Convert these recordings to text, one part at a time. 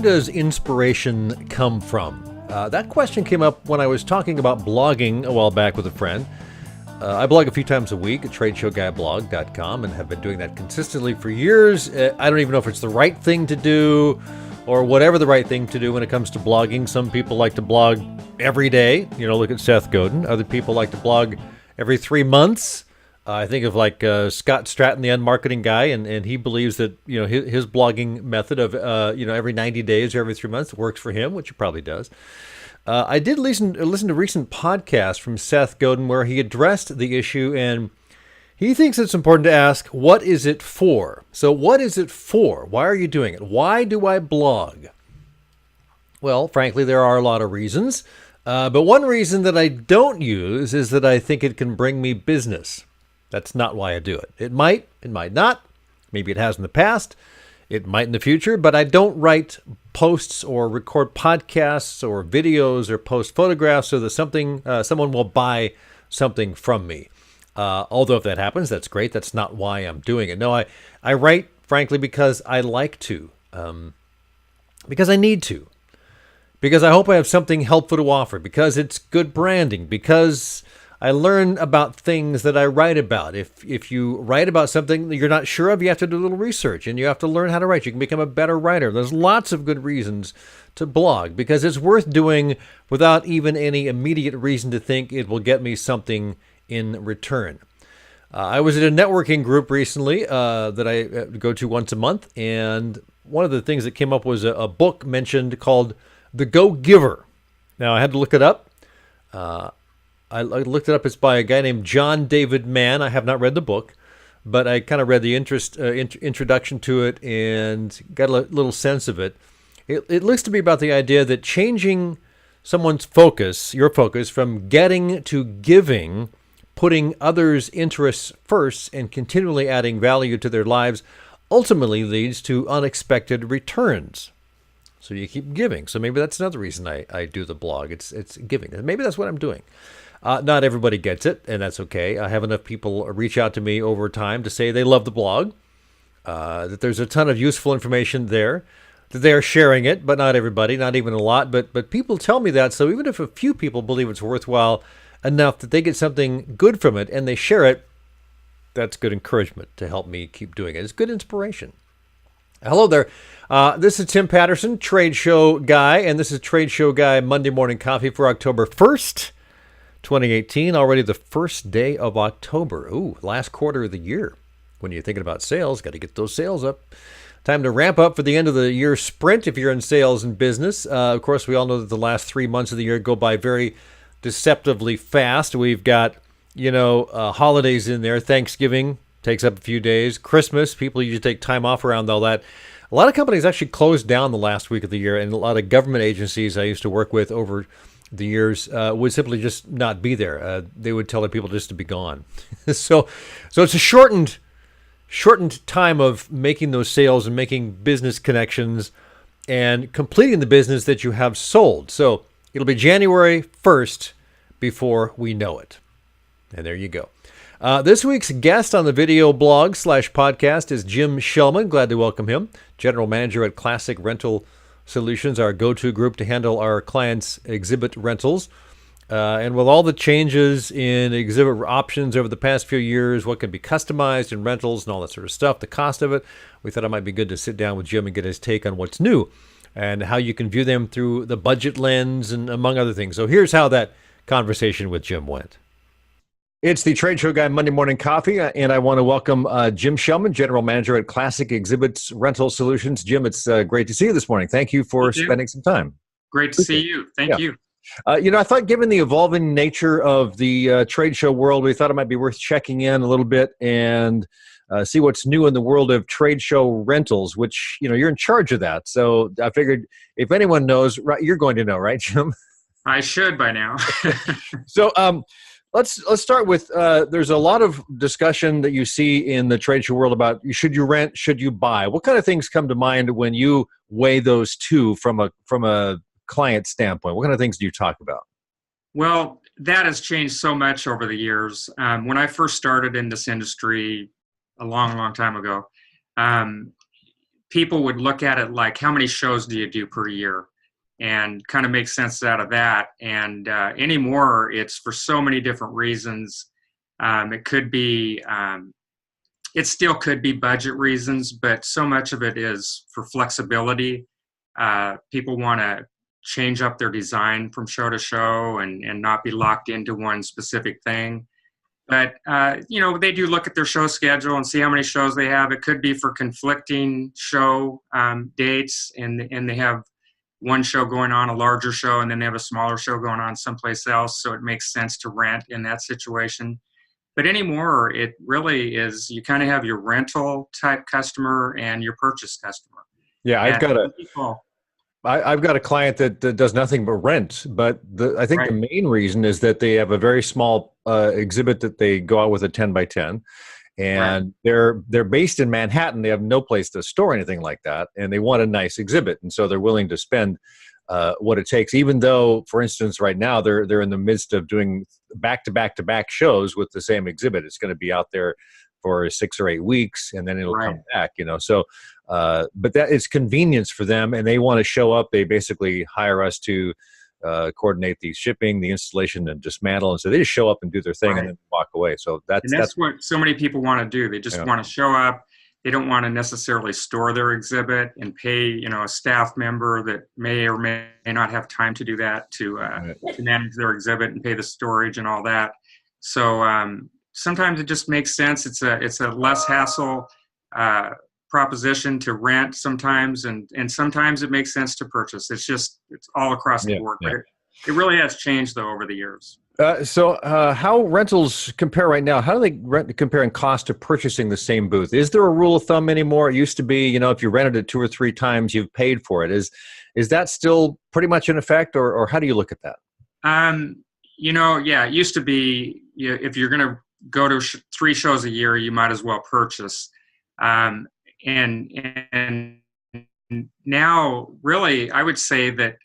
does inspiration come from? That question came up when I was talking about blogging a while back with a friend. I blog a few times a week at TradeshowGuyBlog.com and have been doing that consistently for years. I don't even know if it's the right thing to do or whatever the right thing to do when it comes to blogging. Some people like to blog every day. Look at Seth Godin. Other people like to blog every 3 months. I think of Scott Stratton, the unmarketing guy, and he believes that his blogging method of every 90 days or every 3 months works for him, which it probably does. I did listen to recent podcasts from Seth Godin where he addressed the issue, and he thinks it's important to ask, what is it for? So what is it for? Why are you doing it? Why do I blog? Well, frankly, there are a lot of reasons, but one reason that I don't use is that I think it can bring me business. That's not why I do it. It might not. Maybe it has in the past. It might in the future, but I don't write posts or record podcasts or videos or post photographs so that someone will buy something from me. Although if that happens, that's great. That's not why I'm doing it. No, I write, frankly, because I like to, because I need to, because I hope I have something helpful to offer, because it's good branding, because I learn about things that I write about. If you write about something that you're not sure of, you have to do a little research and you have to learn how to write. You can become a better writer. There's lots of good reasons to blog because it's worth doing without even any immediate reason to think it will get me something in return. I was at a networking group recently that I go to once a month, and one of the things that came up was a book mentioned called The Go-Giver. Now, I had to look it up. I looked it up. It's by a guy named John David Mann. I have not read the book, but I kind of read the introduction to it and got a little sense of it. It looks to be about the idea that changing someone's focus, your focus, from getting to giving, putting others' interests first, and continually adding value to their lives ultimately leads to unexpected returns. So you keep giving. So maybe that's another reason I do the blog. It's giving. Maybe that's what I'm doing. Not everybody gets it, and that's okay. I have enough people reach out to me over time to say they love the blog, that there's a ton of useful information there, that they are sharing it, but not everybody, not even a lot. But people tell me that, so even if a few people believe it's worthwhile enough that they get something good from it and they share it, that's good encouragement to help me keep doing it. It's good inspiration. Hello there. This is Tim Patterson, Trade Show Guy, and this is Trade Show Guy Monday Morning Coffee for October 1st. 2018, already the first day of October. Ooh, last quarter of the year. When you're thinking about sales, got to get those sales up. Time to ramp up for the end of the year sprint if you're in sales and business. Of course, we all know that the last 3 months of the year go by very deceptively fast. We've got, holidays in there. Thanksgiving takes up a few days. Christmas, people usually take time off around all that. A lot of companies actually closed down the last week of the year, and a lot of government agencies I used to work with over the years would simply just not be there. They would tell their people just to be gone. So it's a shortened time of making those sales and making business connections and completing the business that you have sold. So it'll be January 1st before we know it. And there you go. This week's guest on the video blog / podcast is Jim Shelman. Glad to welcome him. General Manager at Classic Rental Solutions, our go-to group to handle our clients' exhibit rentals. And with all the changes in exhibit options over the past few years, what can be customized in rentals and all that sort of stuff, the cost of it, we thought it might be good to sit down with Jim and get his take on what's new and how you can view them through the budget lens and among other things. So here's how that conversation with Jim went. It's the Trade Show Guy Monday Morning Coffee, and I want to welcome Jim Shelman, General Manager at Classic Exhibits Rental Solutions. Jim, it's great to see you this morning. Thank you for spending some time. Great to see you. Thank you. I thought given the evolving nature of the trade show world, we thought it might be worth checking in a little bit and see what's new in the world of trade show rentals, which, you're in charge of that. So I figured if anyone knows, right, you're going to know, right, Jim? I should by now. So, Let's start with, there's a lot of discussion that you see in the trade show world about should you rent, should you buy? What kind of things come to mind when you weigh those two from a client standpoint? What kind of things do you talk about? Well, that has changed so much over the years. When I first started in this industry a long, long time ago, people would look at it like, how many shows do you do per year? And kind of make sense out of that. And anymore, it's for so many different reasons. It could be, it still could be budget reasons, but so much of it is for flexibility. People want to change up their design from show to show and not be locked into one specific thing. But, they do look at their show schedule and see how many shows they have. It could be for conflicting show dates, and they have one show going on, a larger show, and then they have a smaller show going on someplace else. So it makes sense to rent in that situation. But anymore, it really is, you kind of have your rental type customer and your purchase customer. Yeah, And I've got a client that does nothing but rent, but I think Right. the main reason is that they have a very small exhibit that they go out with a 10 by 10, and they're based in Manhattan. They have no place to store anything like that, and they want a nice exhibit, and so they're willing to spend what it takes. Even though, for instance, right now they're in the midst of doing back to back to back shows with the same exhibit. It's going to be out there for 6 or 8 weeks, and then it'll come back. So. But that is convenience for them, and they want to show up. They basically hire us to coordinate the shipping, the installation, and dismantle. And so they just show up and do their thing and then walk away. So that's what so many people want to do. They just want to show up. They don't want to necessarily store their exhibit and pay, a staff member that may or may not have time to do that to manage their exhibit and pay the storage and all that. So sometimes it just makes sense. It's a less hassle proposition to rent sometimes, and sometimes it makes sense to purchase. It's all across the board. But it really has changed though over the years. So how rentals compare right now? How do they compare in cost to purchasing the same booth? Is there a rule of thumb anymore? It used to be, if you rented it 2 or 3 times, you've paid for it. Is that still pretty much in effect, or how do you look at that? It used to be, if you're going to go to 3 shows a year, you might as well purchase. And now, really, I would say that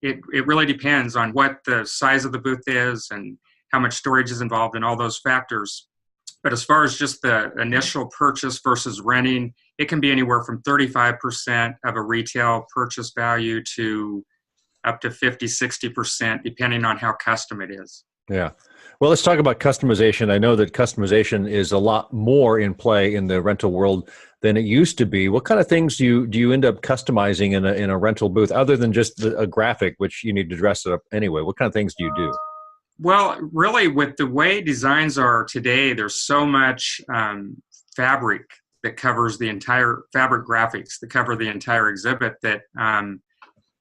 it really depends on what the size of the booth is and how much storage is involved and all those factors. But as far as just the initial purchase versus renting, it can be anywhere from 35% of a retail purchase value to up to 50, 60%, depending on how custom it is. Yeah. Well, let's talk about customization. I know that customization is a lot more in play in the rental world than it used to be. What kind of things do you end up customizing in a rental booth, other than just a graphic, which you need to dress it up anyway? What kind of things do you do? Well, really, with the way designs are today, there's so much fabric that covers the entire fabric graphics that cover the entire exhibit that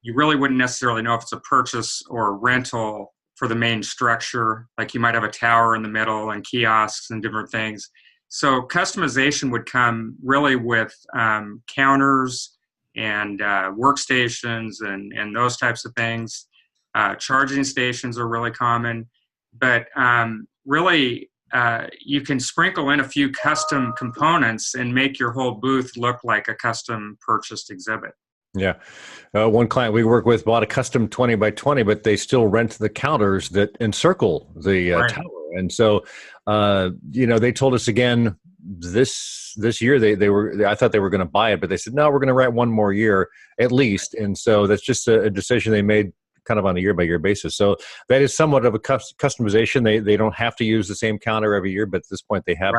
you really wouldn't necessarily know if it's a purchase or a rental for the main structure. Like you might have a tower in the middle and kiosks and different things. So customization would come really with counters and workstations and those types of things. Charging stations are really common, but really you can sprinkle in a few custom components and make your whole booth look like a custom purchased exhibit. Yeah. One client we work with bought a custom 20 by 20, but they still rent the counters that encircle the tower. And so, they told us again this year I thought they were going to buy it, but they said, no, we're going to rent one more year at least. And so that's just a decision they made kind of on a year by year basis. So that is somewhat of a customization. They don't have to use the same counter every year, but at this point they have,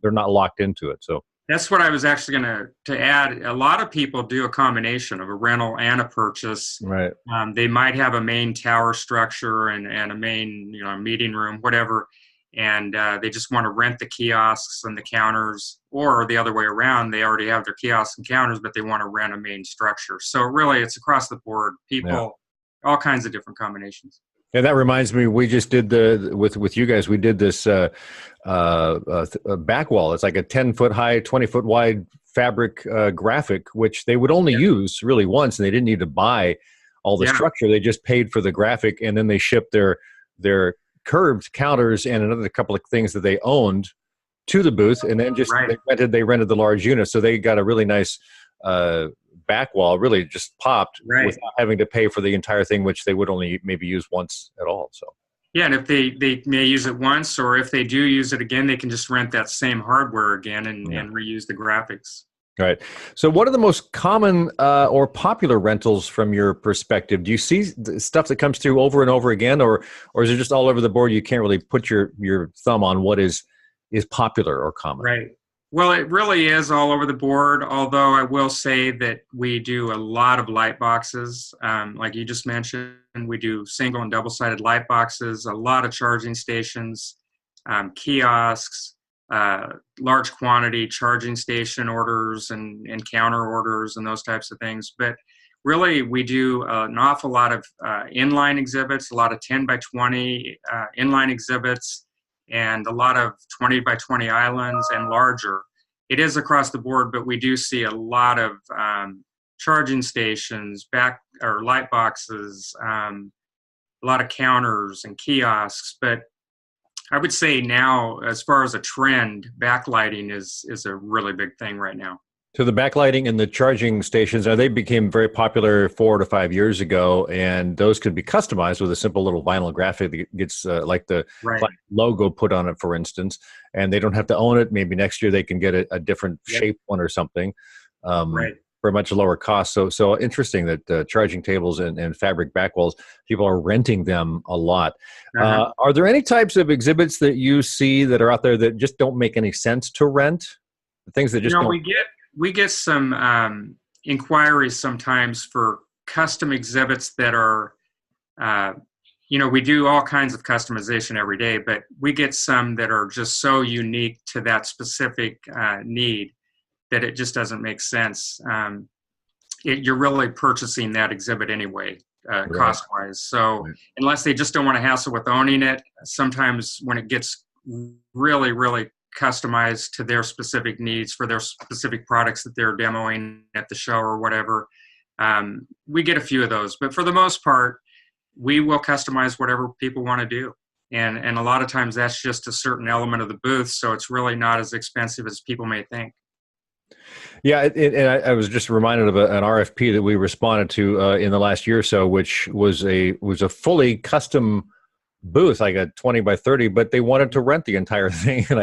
they're not locked into it. So that's what I was actually going to add. A lot of people do a combination of a rental and a purchase. Right. They might have a main tower structure and a main meeting room, whatever, and they just want to rent the kiosks and the counters, or the other way around. They already have their kiosks and counters, but they want to rent a main structure. So really, it's across the board. People, all kinds of different combinations. And that reminds me, we just did with you guys. We did this back wall. It's like a 10-foot high, 20-foot wide fabric graphic, which they would only use really once, and they didn't need to buy all the structure. They just paid for the graphic, and then they shipped their curved counters and another couple of things that they owned to the booth, and then just they rented the large unit, so they got a really nice back wall. Really just popped without having to pay for the entire thing, which they would only maybe use once at all. So and if they may use it once, or if they do use it again, they can just rent that same hardware again and reuse the graphics. Right. So what are the most common or popular rentals from your perspective? Do you see stuff that comes through over and over again, or is it just all over the board? You can't really put your thumb on what is popular or common. Right. Well, it really is all over the board, although I will say that we do a lot of light boxes. Like you just mentioned, we do single and double-sided light boxes, a lot of charging stations, kiosks, large quantity charging station orders and counter orders and those types of things. But really, we do an awful lot of inline exhibits, a lot of 10 by 20 inline exhibits, and a lot of 20 by 20 islands and larger. It is across the board, but we do see a lot of charging stations, light boxes, a lot of counters and kiosks. But I would say now, as far as a trend, backlighting is a really big thing right now. So the backlighting and the charging stations, they became very popular 4 to 5 years ago, and those could be customized with a simple little vinyl graphic that gets like the logo put on it, for instance, and they don't have to own it. Maybe next year they can get a different shape one or something for a much lower cost. So interesting that charging tables and fabric back walls, people are renting them a lot. Are there any types of exhibits that you see that are out there that just don't make any sense to rent? Things that just don't... We get some inquiries sometimes for custom exhibits that are, we do all kinds of customization every day, but we get some that are just so unique to that specific need that it just doesn't make sense. You're really purchasing that exhibit anyway, cost-wise. So unless they just don't want to hassle with owning it, sometimes when it gets really, really customized to their specific needs for their specific products that they're demoing at the show or whatever, we get a few of those. But for the most part, we will customize whatever people want to do. And a lot of times that's just a certain element of the booth, so it's really not as expensive as people may think. Yeah, and I was just reminded of an RFP that we responded to in the last year or so, which was a fully custom booth, like a 20 by 30, but they wanted to rent the entire thing. And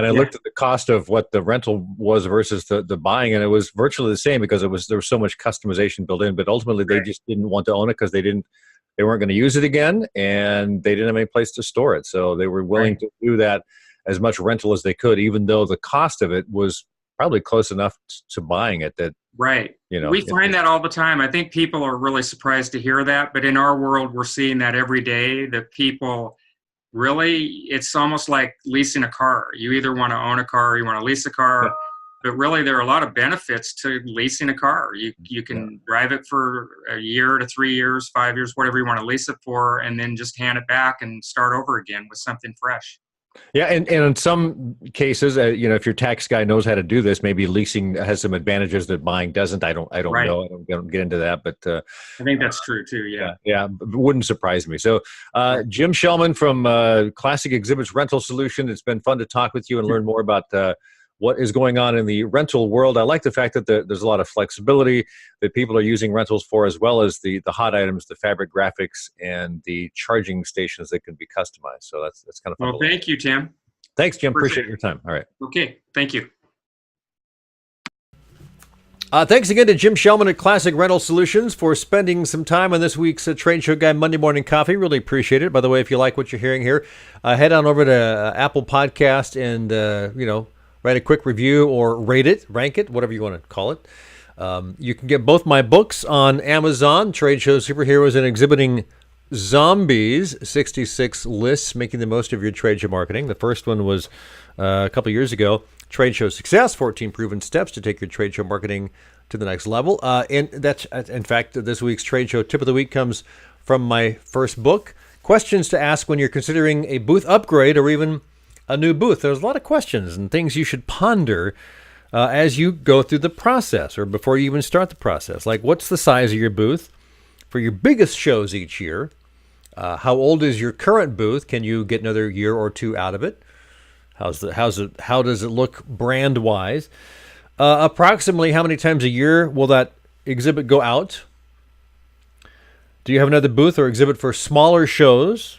I looked at the cost of what the rental was versus the buying, and it was virtually the same because there was so much customization built in. But ultimately, they just didn't want to own it because they weren't going to use it again, and they didn't have any place to store it. So they were willing to do that as much rental as they could, even though the cost of it was probably close enough to buying it that we find that all the time. I think people are really surprised to hear that, but in our world, we're seeing that every day, that people really, it's almost like leasing a car. You either want to own a car or you want to lease a car, but really there are a lot of benefits to leasing a car. You can drive it for a year to 3 years, 5 years, whatever you want to lease it for, and then just hand it back and start over again with something fresh. Yeah, and in some cases, if your tax guy knows how to do this, maybe leasing has some advantages that buying doesn't. I don't know. I don't get into that, but I think that's true too. Yeah, it wouldn't surprise me. So, Jim Shelman from Classic Exhibits Rental Solution. It's been fun to talk with you and learn more about what is going on in the rental world. I like the fact that there's a lot of flexibility that people are using rentals for, as well as the hot items, the fabric graphics, and the charging stations that can be customized. So that's kind of fun. Well, thank you, Tim. Thanks, Jim. Appreciate your time. All right. Okay. Thank you. Thanks again to Jim Shelman at Classic Rental Solutions for spending some time on this week's Trade Show Guy Monday Morning Coffee. Really appreciate it. By the way, if you like what you're hearing here, head on over to Apple Podcast and, write a quick review or rate it, rank it, whatever you want to call it. You can get both my books on Amazon, Trade Show Superheroes and Exhibiting Zombies, 66 Lists Making the Most of Your Trade Show Marketing. The first one was a couple years ago, Trade Show Success, 14 Proven Steps to Take Your Trade Show Marketing to the Next Level. And that's, in fact, this week's Trade Show Tip of the Week comes from my first book, Questions to Ask When You're Considering a Booth Upgrade or even a new booth. There's a lot of questions and things you should ponder as you go through the process or before you even start the process. Like, what's the size of your booth for your biggest shows each year? How old is your current booth? Can you get another year or two out of it? How does it look brand wise? Approximately how many times a year will that exhibit go out? Do you have another booth or exhibit for smaller shows?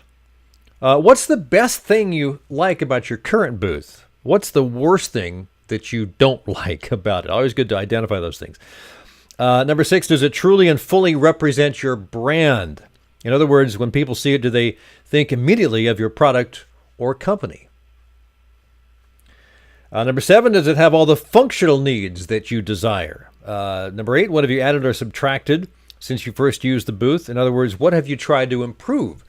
What's the best thing you like about your current booth? What's the worst thing that you don't like about it. Always good to identify those things. Number 6, does it truly and fully represent your brand? In other words, when people see it, do they think immediately of your product or company? Number 7, does it have all the functional needs that you desire? Number 8, what have you added or subtracted since you first used the booth? In other words, what have you tried to improve?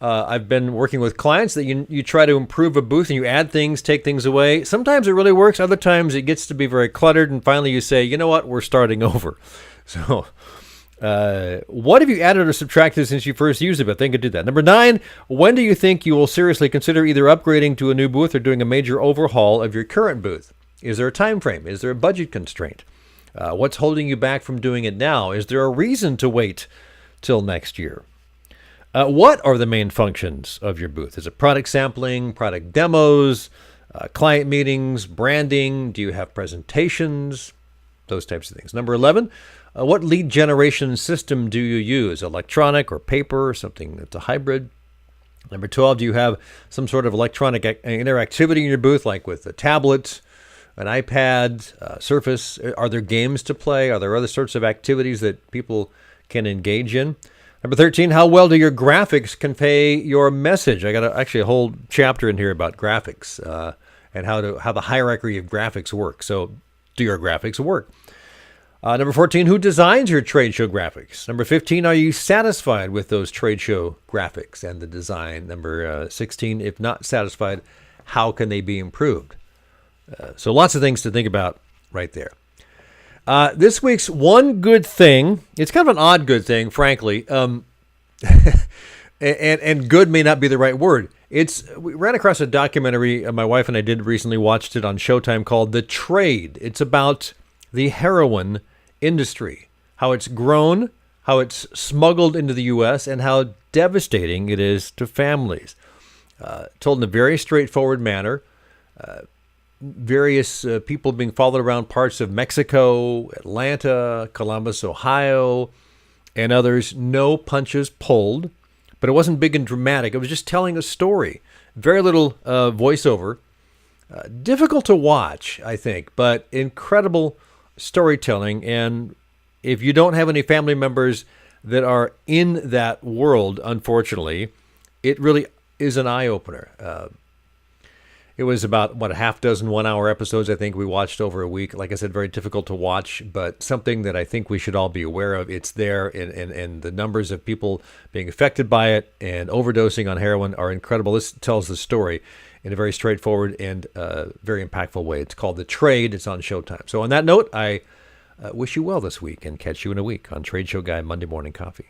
I've been working with clients that you try to improve a booth and you add things, take things away. Sometimes it really works. Other times it gets to be very cluttered. And finally you say, you know what, we're starting over. So what have you added or subtracted since you first used it? I think I did that. Number 9, when do you think you will seriously consider either upgrading to a new booth or doing a major overhaul of your current booth? Is there a time frame? Is there a budget constraint? What's holding you back from doing it now? Is there a reason to wait till next year? What are the main functions of your booth? Is it product sampling, product demos, client meetings, branding? Do you have presentations? Those types of things. Number 11, what lead generation system do you use? Electronic or paper, or something that's a hybrid? Number 12, do you have some sort of electronic interactivity in your booth, like with a tablet, an iPad, Surface? Are there games to play? Are there other sorts of activities that people can engage in? Number 13, how well do your graphics convey your message? I got actually a whole chapter in here about graphics and how the hierarchy of graphics work. So do your graphics work? Number 14, who designs your trade show graphics? Number 15, are you satisfied with those trade show graphics and the design? Number 16, if not satisfied, how can they be improved? So lots of things to think about right there. This week's one good thing, it's kind of an odd good thing, frankly, and good may not be the right word. We ran across a documentary my wife and I recently watched it on Showtime called The Trade. It's about the heroin industry, how it's grown, how it's smuggled into the U.S., and how devastating it is to families. Told in a very straightforward manner. Various people being followed around parts of Mexico, Atlanta, Columbus, Ohio, and others. No punches pulled, but it wasn't big and dramatic. It was just telling a story. Very little voiceover. Difficult to watch, I think, but incredible storytelling. And if you don't have any family members that are in that world, unfortunately, it really is an eye-opener. It was about, a half dozen 1-hour episodes, I think, we watched over a week. Like I said, very difficult to watch, but something that I think we should all be aware of. It's there, and the numbers of people being affected by it and overdosing on heroin are incredible. This tells the story in a very straightforward and very impactful way. It's called The Trade. It's on Showtime. So on that note, I wish you well this week and catch you in a week on Trade Show Guy Monday Morning Coffee.